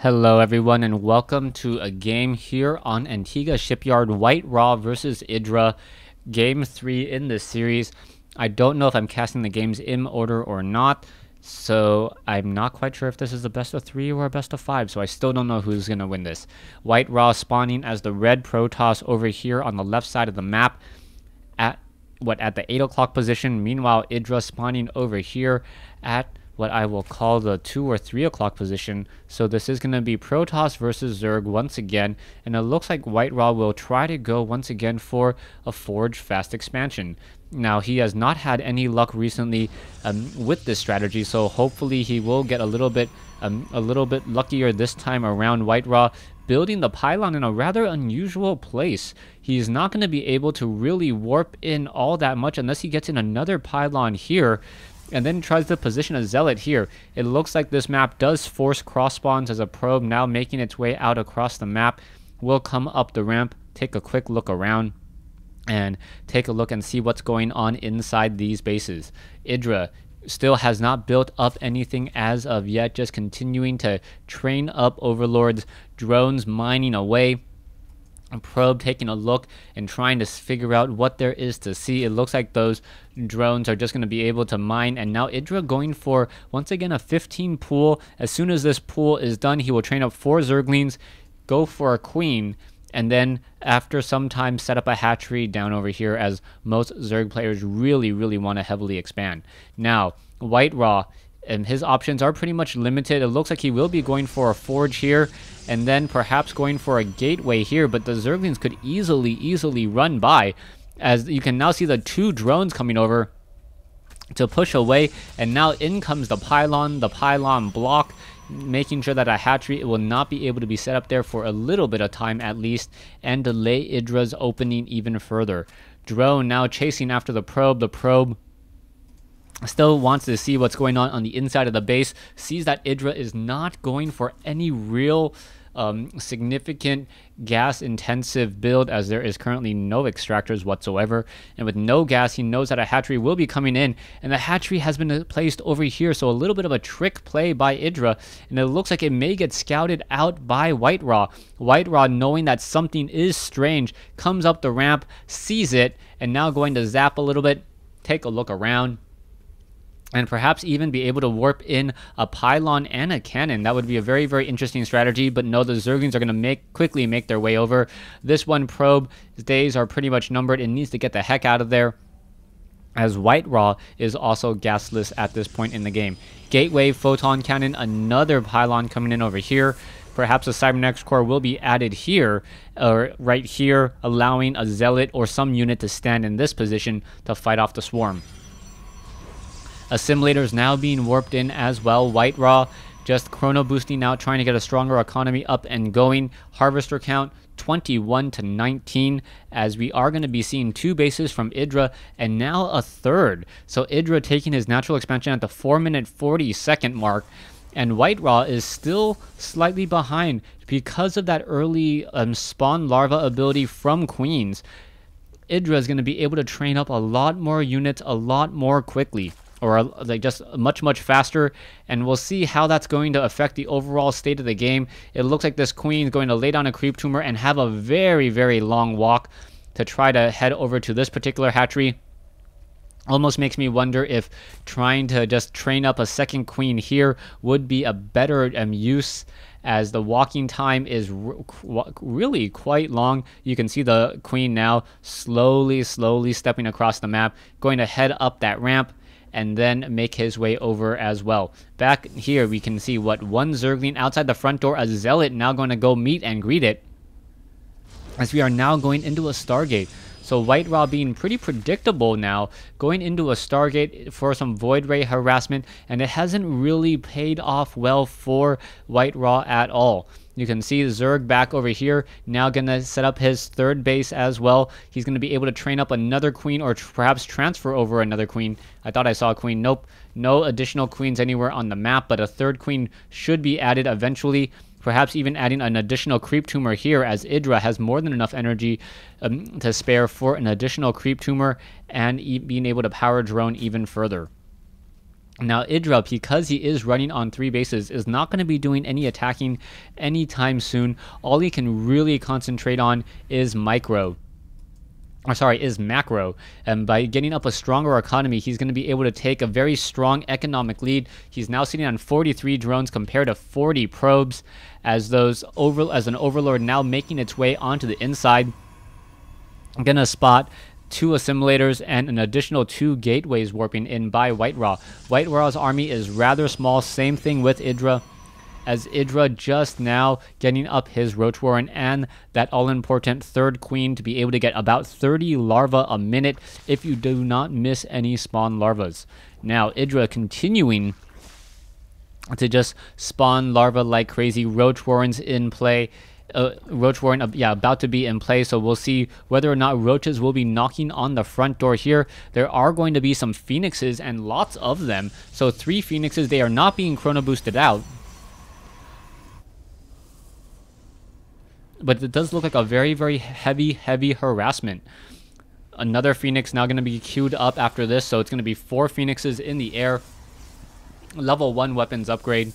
Hello everyone and welcome to a game here on Antigua Shipyard, WhiteRa versus Idra, game 3 in this series. I don't know if I'm casting the games in order or not, so I'm not quite sure if this is a best of 3 or a best of 5, so I still don't know who's going to win this. WhiteRa spawning as the red Protoss over here on the left side of the map at the 8 o'clock position. Meanwhile, Idra spawning over here at what I will call the 2 or 3 o'clock position. So this is going to be Protoss versus Zerg once again, and it looks like WhiteRa will try to go once again for a Forge fast expansion. Now, he has not had any luck recently with this strategy, so hopefully he will get a little bit luckier this time around. WhiteRa building the pylon in a rather unusual place. He's not going to be able to really warp in all that much unless he gets in another pylon here, and then tries to position a zealot here. It looks like this map does force cross spawns as a probe now making its way out across the map. We'll come up the ramp, take a quick look around, and take a look and see what's going on inside these bases. Idra still has not built up anything as of yet, just continuing to train up overlords, drones mining away. A probe taking a look and trying to figure out what there is to see. It looks like those drones are just going to be able to mine, and now Idra going for once again a 15 pool. As soon as this pool is done, he will train up 4 Zerglings, go for a queen, and then after some time set up a hatchery down over here, as most Zerg players really want to heavily expand. Now WhiteRa and his options are pretty much limited. It looks like he will be going for a forge here, and then perhaps going for a gateway here, but the Zerglings could easily run by, as you can now see the 2 drones coming over to push away, and now in comes the pylon block, making sure that a hatchery will not be able to be set up there for a little bit of time at least, and delay Idra's opening even further. Drone now chasing after the probe. The probe still wants to see what's going on the inside of the base, sees that Idra is not going for any real significant gas intensive build, as there is currently no extractors whatsoever, and with no gas he knows that a hatchery will be coming in, and the hatchery has been placed over here, so a little bit of a trick play by Idra, and it looks like it may get scouted out by WhiteRa. WhiteRa, knowing that something is strange, comes up the ramp, sees it, and now going to zap a little bit, take a look around, and perhaps even be able to warp in a pylon and a cannon. That would be a very interesting strategy, but no, the Zerglings are going to quickly make their way over. This one probe, his days are pretty much numbered. It needs to get the heck out of there, as WhiteRa is also gasless at this point in the game. Gateway, photon cannon, another pylon coming in over here. Perhaps a cybernetics core will be added here, or right here, allowing a zealot or some unit to stand in this position to fight off the swarm. Assimilators now being warped in as well. WhiteRa just chrono boosting out, trying to get a stronger economy up and going. Harvester count 21 to 19, as we are going to be seeing 2 bases from Idra and now a 3rd. So Idra taking his natural expansion at the 4-minute 40-second mark, and WhiteRa is still slightly behind because of that early spawn larva ability from queens. Idra is going to be able to train up a lot more units a lot more quickly, or like just much faster, and we'll see how that's going to affect the overall state of the game. It looks like this queen is going to lay down a creep tumor and have a very long walk to try to head over to this particular hatchery. Almost makes me wonder if trying to just train up a second queen here would be a better use, as the walking time is really quite long. You can see the queen now slowly stepping across the map, going to head up that ramp and then make his way over as well. Back here we can see one Zergling outside the front door, a zealot now going to go meet and greet it, as we are now going into a Stargate. So WhiteRa being pretty predictable now, going into a Stargate for some Void Ray harassment, and it hasn't really paid off well for WhiteRa at all. You can see Zerg back over here, now going to set up his 3rd base as well. He's going to be able to train up another queen, or perhaps transfer over another queen. I thought I saw a queen. Nope, no additional queens anywhere on the map, but a 3rd queen should be added eventually. Perhaps even adding an additional creep tumor here, as Idra has more than enough energy to spare for an additional creep tumor, and being able to power drone even further. Now, Idra, because he is running on 3 bases, is not going to be doing any attacking anytime soon. All he can really concentrate on is macro. And by getting up a stronger economy, he's going to be able to take a very strong economic lead. He's now sitting on 43 drones compared to 40 probes, as an overlord now making its way onto the inside. I'm going to spot 2 assimilators and an additional 2 gateways warping in by WhiteRa. WhiteRa's army is rather small. Same thing with Idra, as Idra just now getting up his Roach Warren and that all-important 3rd queen to be able to get about 30 larvae a minute if you do not miss any spawn larvas. Now, Idra continuing to just spawn larvae like crazy. Roach Warren's in play. Roach Warren, about to be in play, so we'll see whether or not roaches will be knocking on the front door here. There are going to be some phoenixes, and lots of them. So 3 phoenixes, they are not being chrono boosted out. But it does look like a very, very heavy harassment. Another phoenix now going to be queued up after this, so it's going to be 4 phoenixes in the air. Level 1 weapons upgrade.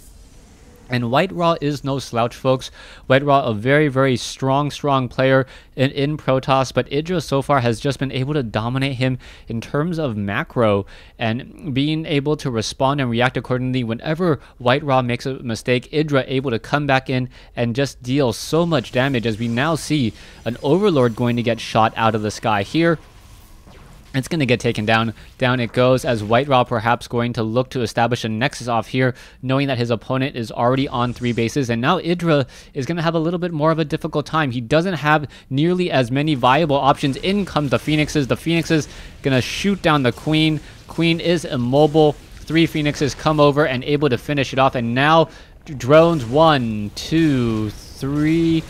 And WhiteRa is no slouch, folks. WhiteRa, a very, very strong player in Protoss, but Idra so far has just been able to dominate him in terms of macro and being able to respond and react accordingly. Whenever WhiteRa makes a mistake, Idra able to come back in and just deal so much damage, as we now see an Overlord going to get shot out of the sky here. It's going to get taken down. Down it goes, as WhiteRa perhaps going to look to establish a nexus off here, knowing that his opponent is already on 3 bases. And now Idra is going to have a little bit more of a difficult time. He doesn't have nearly as many viable options. In comes the phoenixes. The phoenixes going to shoot down the queen. Queen is immobile. 3 phoenixes come over and able to finish it off. And now drones, 1, 2, 3...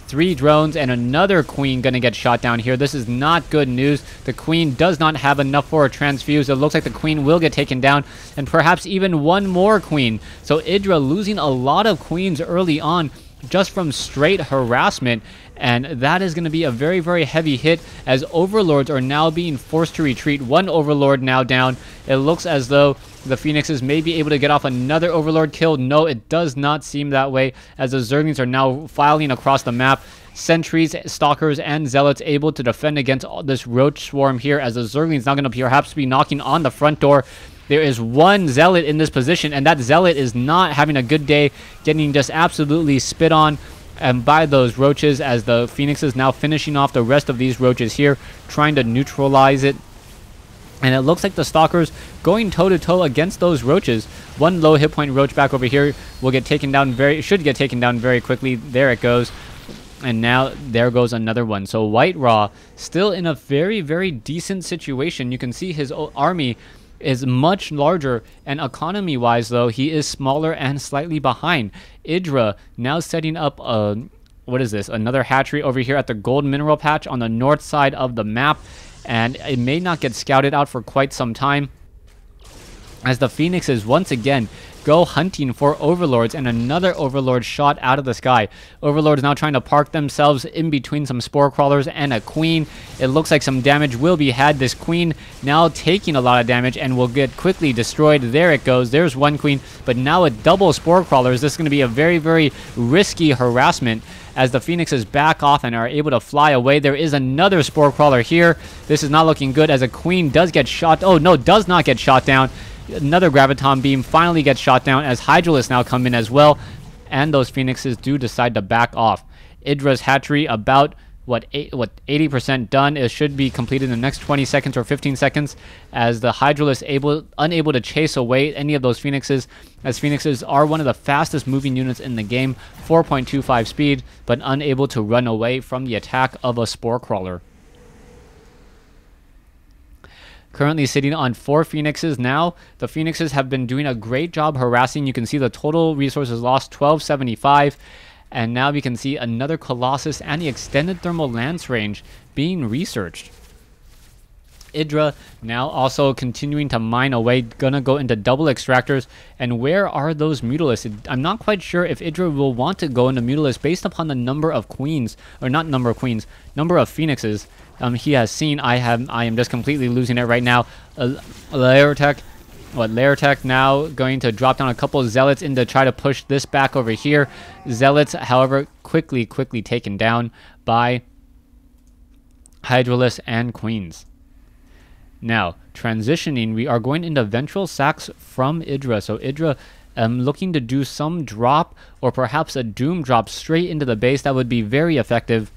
3 drones and another queen gonna get shot down here. This is not good news. The queen does not have enough for a transfuse. It looks like the queen will get taken down, and perhaps even 1 more queen. So Idra losing a lot of queens early on just from straight harassment, and that is going to be a very, very heavy hit, as overlords are now being forced to retreat. 1 overlord now down. It looks as though the phoenixes may be able to get off another overlord kill. No, it does not seem that way, as the zerglings are now filing across the map. Sentries, stalkers, and zealots able to defend against this roach swarm here, as the zerglings now going to perhaps be knocking on the front door. There is 1 zealot in this position, and that zealot is not having a good day, getting just absolutely spit on by those roaches, as the phoenixes now finishing off the rest of these roaches here, trying to neutralize it. And it looks like the stalkers going toe-to-toe against those roaches. 1 low hit point roach back over here will get taken down should get taken down very quickly. There it goes. And now there goes another one. So WhiteRa still in a very, very decent situation. You can see his army is much larger, and economy-wise, though, he is smaller and slightly behind. Idra now setting up a, what is this? Another hatchery over here at the gold mineral patch on the north side of the map, and it may not get scouted out for quite some time, as the phoenixes once again go hunting for overlords, and another overlord shot out of the sky. Overlords now trying to park themselves in between some spore crawlers and a queen. It looks like some damage will be had. This queen now taking a lot of damage and will get quickly destroyed. There it goes. There's 1 queen, but now a double spore crawlers. This is going to be a very, very risky harassment, as the phoenixes back off and are able to fly away. There is another spore crawler here. This is not looking good, as a queen does get shot. Oh no, does not get shot down. Another graviton beam finally gets shot down, as hydralists now come in as well, and those phoenixes do decide to back off. Idra's hatchery about what 80% done. It should be completed in the next 20 seconds or 15 seconds, as the hydralists unable to chase away any of those phoenixes, as phoenixes are one of the fastest moving units in the game, 4.25 speed, but unable to run away from the attack of a spore crawler. Currently sitting on 4 phoenixes now. The phoenixes have been doing a great job harassing. You can see the total resources lost, 1275. And now we can see another Colossus and the extended thermal lance range being researched. Idra now also continuing to mine away, gonna go into double extractors. And where are those mutalisks? I'm not quite sure if Idra will want to go into mutalisks based upon the number of queens, or not number of queens, number of phoenixes he has seen. I am just completely losing it right now. Laertech Lair Tech now going to drop down a couple of Zealots in to try to push this back over here. Zealots, however, quickly taken down by Hydralisk and Queens. Now, transitioning, we are going into Ventral Sacks from Idra. So Idra looking to do some drop or perhaps a Doom drop straight into the base. That would be very effective.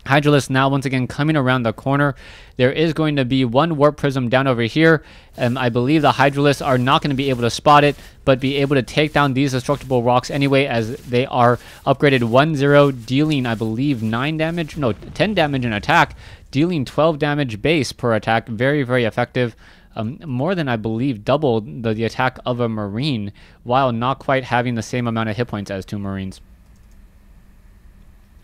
Hydralisk now once again coming around the corner. There is going to be one Warp Prism down over here. I believe the Hydralisks are not going to be able to spot it, but be able to take down these destructible rocks anyway, as they are upgraded 1-0, dealing, I believe, 10 damage in attack, dealing 12 damage base per attack. Very, very effective. More than, I believe, double the attack of a Marine, while not quite having the same amount of hit points as 2 Marines.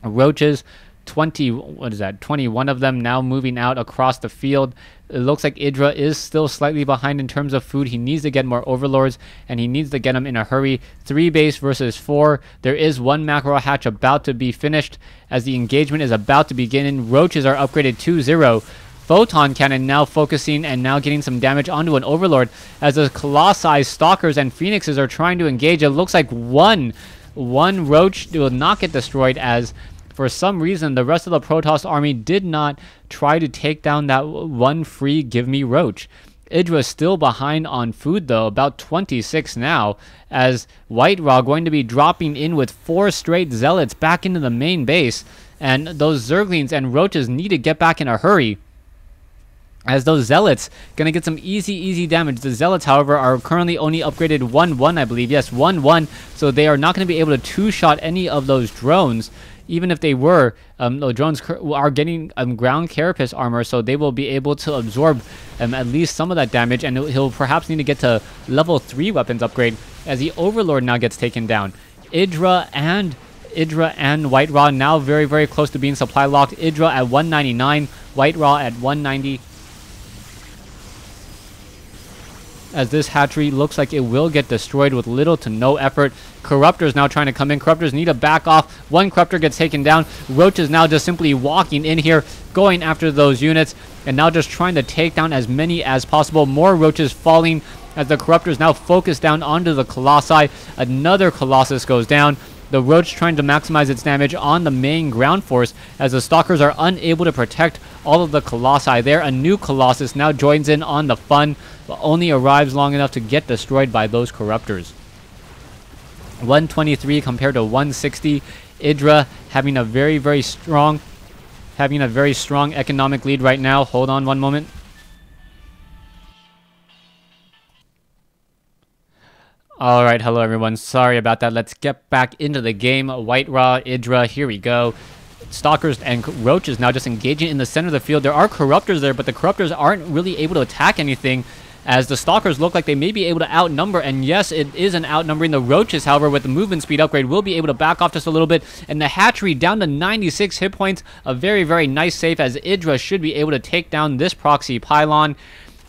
Roaches, 21 of them now moving out across the field. It looks like Idra is still slightly behind in terms of food. He needs to get more Overlords, and he needs to get them in a hurry. 3 base versus 4. There is 1 macro hatch about to be finished as the engagement is about to begin. Roaches are upgraded 2-0. Photon Cannon now focusing and now getting some damage onto an Overlord as the Colossi, Stalkers, and Phoenixes are trying to engage. It looks like one Roach will not get destroyed, as for some reason, the rest of the Protoss army did not try to take down that one free Give Me Roach. Idra is still behind on food, though, about 26 now, as WhiteRa going to be dropping in with 4 straight Zealots back into the main base, and those Zerglings and Roaches need to get back in a hurry, as those Zealots going to get some easy damage. The Zealots, however, are currently only upgraded 1-1, I believe. Yes, 1-1, so they are not going to be able to two-shot any of those drones. Even if they were, the drones are getting ground carapace armor, so they will be able to absorb at least some of that damage, and he'll perhaps need to get to level 3 weapons upgrade as the Overlord now gets taken down. Idra and WhiteRa now very close to being supply locked. Idra at 199, WhiteRa at 190. As this hatchery looks like it will get destroyed with little to no effort. Corruptors now trying to come in. Corruptors need to back off. 1 Corruptor gets taken down. Roach is now just simply walking in here, going after those units, and now just trying to take down as many as possible. More Roaches falling as the Corruptors now focus down onto the Colossi. Another Colossus goes down. The Roach trying to maximize its damage on the main ground force as the Stalkers are unable to protect all of the Colossi there. A new Colossus now joins in on the fun, but only arrives long enough to get destroyed by those Corruptors. 123 compared to 160. Idra having a very strong economic lead right now. Hold on one moment. Alright, hello everyone. Sorry about that. Let's get back into the game. WhiteRa, Idra, here we go. Stalkers and Roaches now just engaging in the center of the field. There are Corruptors there, but the Corruptors aren't really able to attack anything, as the Stalkers look like they may be able to outnumber. And yes, it is an outnumbering. The Roaches, however, with the movement speed upgrade, will be able to back off just a little bit. And the hatchery down to 96 hit points. A very nice save, as Idra should be able to take down this proxy pylon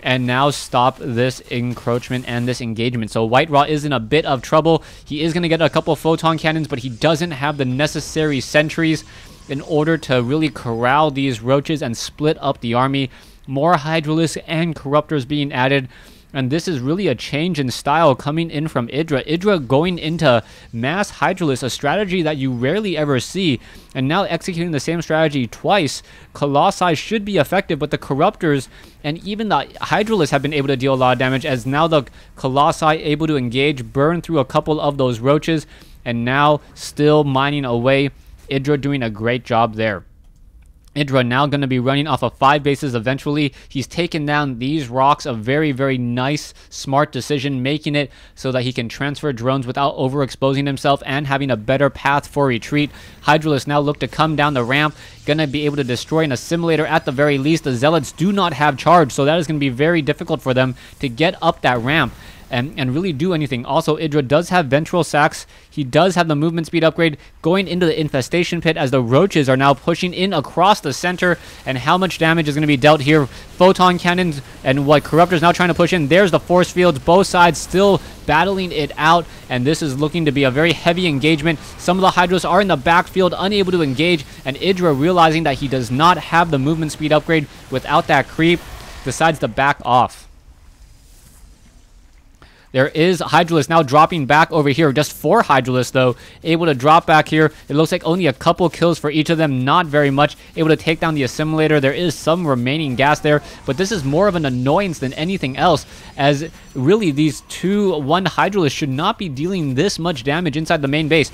and now stop this encroachment and this engagement. So WhiteRa is in a bit of trouble. He is going to get a couple photon cannons, but he doesn't have the necessary sentries in order to really corral these Roaches and split up the army. More Hydralisks and Corruptors being added, and this is really a change in style coming in from Idra. Idra going into mass Hydralisk, a strategy that you rarely ever see, and now executing the same strategy twice. Colossi should be effective, but the Corruptors and even the Hydralisks have been able to deal a lot of damage, as now the Colossi able to engage, burn through a couple of those Roaches, and now still mining away. Idra doing a great job there. Idra now going to be running off of 5 bases eventually. He's taken down these rocks. A very nice, smart decision, making it so that he can transfer drones without overexposing himself and having a better path for retreat. Hydralisk now look to come down the ramp. Going to be able to destroy an assimilator at the very least. The Zealots do not have charge, so that is going to be very difficult for them to get up that ramp and really do anything. Also, Idra does have Ventral Sacks. He does have the movement speed upgrade going into the infestation pit, as the Roaches are now pushing in across the center. And how much damage is going to be dealt here? Photon cannons and what Corruptors now trying to push in. There's the force fields. Both sides still battling it out, and this is looking to be a very heavy engagement. Some of the Hydras are in the backfield, unable to engage, and Idra, realizing that he does not have the movement speed upgrade without that creep, decides to back off. There is Hydralisk now dropping back over here. Just 4 Hydralisks, though, able to drop back here. It looks like only a couple kills for each of them, not very much. Able to take down the assimilator. There is some remaining gas there, but this is more of an annoyance than anything else, as really these 2-1 Hydralisks should not be dealing this much damage inside the main base.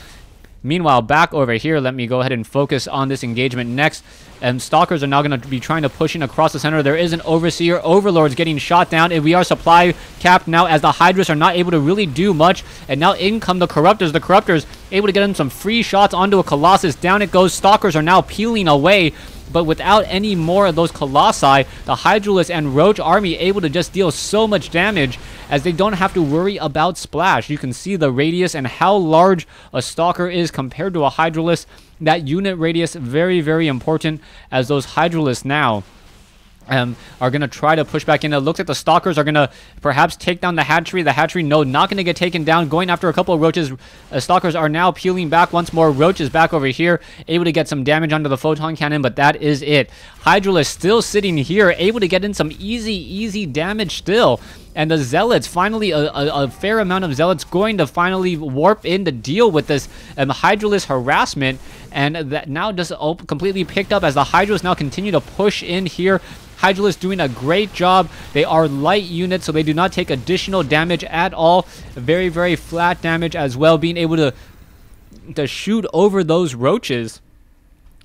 Meanwhile, back over here, let me go ahead and focus on this engagement next. And Stalkers are now going to be trying to push in across the center. There is an Overseer. Overlord's getting shot down. And we are supply capped now as the Hydras are not able to really do much. And now in come the Corruptors. The Corruptors able to get in some free shots onto a Colossus. Down it goes. Stalkers are now peeling away. But without any more of those Colossi, the Hydralisk and Roach army able to just deal so much damage as they don't have to worry about splash. You can see the radius and how large a Stalker is compared to a Hydralisk. That unit radius, very, very important, as those Hydralisks now are going to try to push back in. It looks like the Stalkers are going to perhaps take down the hatchery. The hatchery, no, not going to get taken down. Going after a couple of Roaches. Stalkers are now peeling back once more. Roach is back over here, able to get some damage onto the photon cannon, but that is it. Hydralisk still sitting here, able to get in some easy damage still. And the Zealots, finally, a fair amount of Zealots going to finally warp in to deal with this Hydralisk harassment. And that now just completely picked up as the Hydras now continue to push in here. Hydralisk doing a great job. They are light units, so they do not take additional damage at all. Very, very flat damage as well, being able to shoot over those Roaches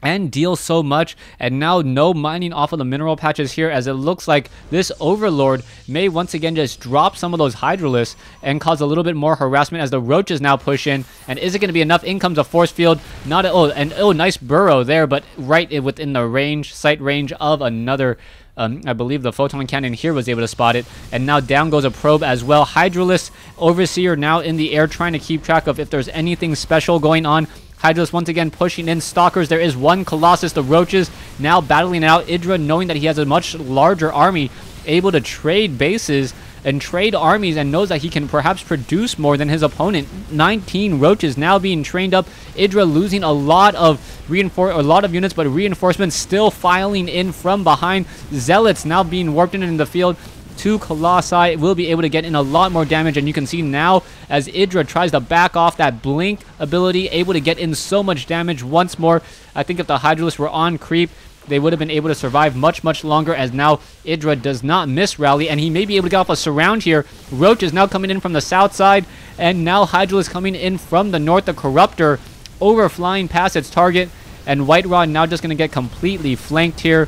and deal so much. And now no mining off of the mineral patches here, as it looks like this Overlord may once again just drop some of those Hydralisks and cause a little bit more harassment as the Roaches now push in. And is it going to be enough? In comes a force field. Not a, oh, nice burrow there, but right within the sight range of another. I believe the photon cannon here was able to spot it. And now down goes a probe as well. Hydralisk, Overseer now in the air, trying to keep track of if there's anything special going on. Hydralisk once again pushing in. Stalkers, there is one Colossus. The Roaches now battling out. Idra, knowing that he has a much larger army, able to trade bases and trade armies, and knows that he can perhaps produce more than his opponent. 19 Roaches now being trained up. Idra losing a lot of units, but reinforcements still filing in from behind. Zealots now being warped in the field. 2 Colossi will be able to get in a lot more damage, and you can see now as Idra tries to back off that blink ability, able to get in so much damage once more. I think if the Hydralisks were on creep, they would have been able to survive much longer, as now Idra does not miss rally, and he may be able to get off a surround here. Roach is now coming in from the south side, and now Hydralisk coming in from the north. The Corruptor overflying past its target, and WhiteRa now just going to get completely flanked here.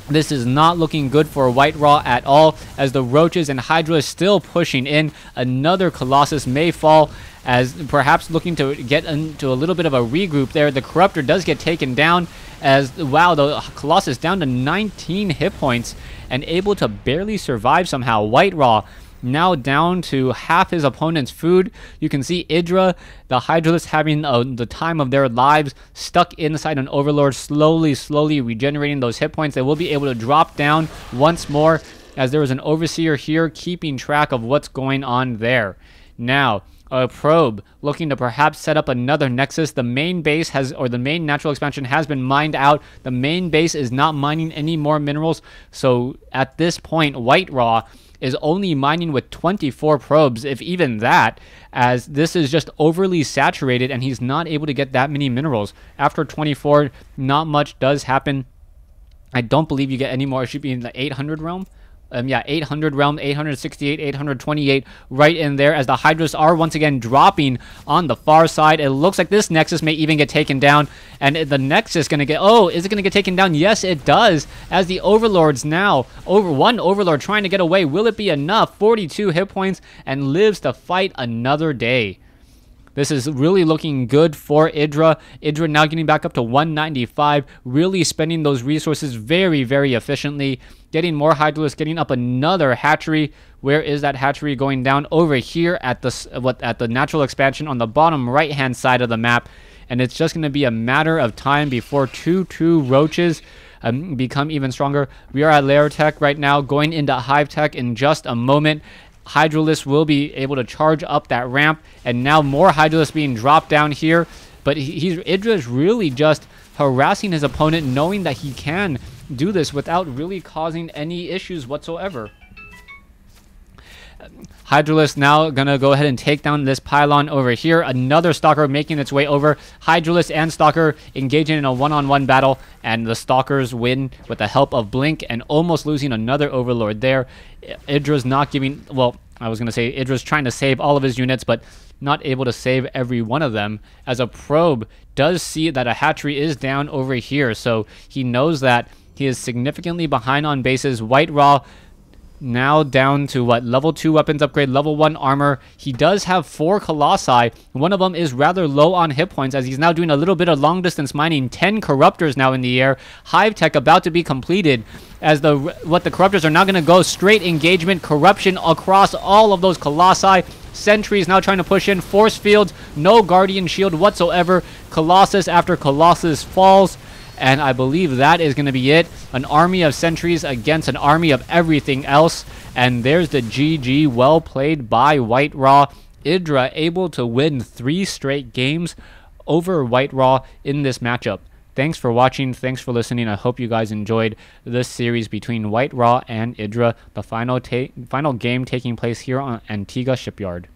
This is not looking good for WhiteRa at all, as the Roaches and Hydra still pushing in. Another Colossus may fall, as perhaps looking to get into a little bit of a regroup there. The Corruptor does get taken down, as, wow, the Colossus down to 19 hit points and able to barely survive somehow. WhiteRa now down to half his opponent's food. You can see Idra, the Hydralisk, having the time of their lives, stuck inside an Overlord, slowly regenerating those hit points. They will be able to drop down once more, as there was an Overseer here keeping track of what's going on there. Now, a probe looking to perhaps set up another nexus. The main base the main natural expansion has been mined out. The main base is not mining any more minerals, so at this point WhiteRa is only mining with 24 probes, if even that, as this is just overly saturated and he's not able to get that many minerals. After 24, not much does happen. I don't believe you get any more. It should be in the 800 realm. Yeah, 800 realm, 868, 828, right in there, as the Hydras are once again dropping on the far side. It looks like this Nexus may even get taken down, and the Nexus going to get, oh, is it going to get taken down? Yes, it does, as the Overlords now, one Overlord trying to get away. Will it be enough? 42 hit points, and lives to fight another day. This is really looking good for Idra. Idra now getting back up to 195, really spending those resources very efficiently. Getting more Hydralisk, getting up another hatchery. Where is that hatchery going down? Over here at the natural expansion on the bottom right-hand side of the map. And it's just going to be a matter of time before 2 Roaches become even stronger. We are at Lair Tech right now, going into Hive Tech in just a moment. Hydralisk will be able to charge up that ramp, and now more Hydralisk being dropped down here. But Idra is really just harassing his opponent, knowing that he can do this without really causing any issues whatsoever. Hydralisk now gonna go ahead and take down this pylon over here. Another Stalker making its way over. Hydralisk and Stalker engaging in a one-on-one battle, and the Stalkers win with the help of Blink and almost losing another Overlord there. Idra's not giving, well, I was gonna say Idra's trying to save all of his units, but not able to save every one of them, as a Probe does see that a hatchery is down over here, so he knows that he is significantly behind on bases. WhiteRa now down to what, level 2 weapons upgrade, level 1 armor. He does have 4 Colossi. One of them is rather low on hit points, as he's now doing a little bit of long distance mining. 10 Corruptors now in the air. Hive Tech about to be completed, as the Corruptors are now going to go straight engagement, corruption across all of those Colossi. Sentries now trying to push in. Force fields, no Guardian Shield whatsoever. Colossus after Colossus falls. And I believe that is going to be it. An army of sentries against an army of everything else. And there's the GG. Well played by WhiteRa. Idra able to win 3 straight games over WhiteRa in this matchup. Thanks for watching. Thanks for listening. I hope you guys enjoyed this series between WhiteRa and Idra. The final game taking place here on Antigua Shipyard.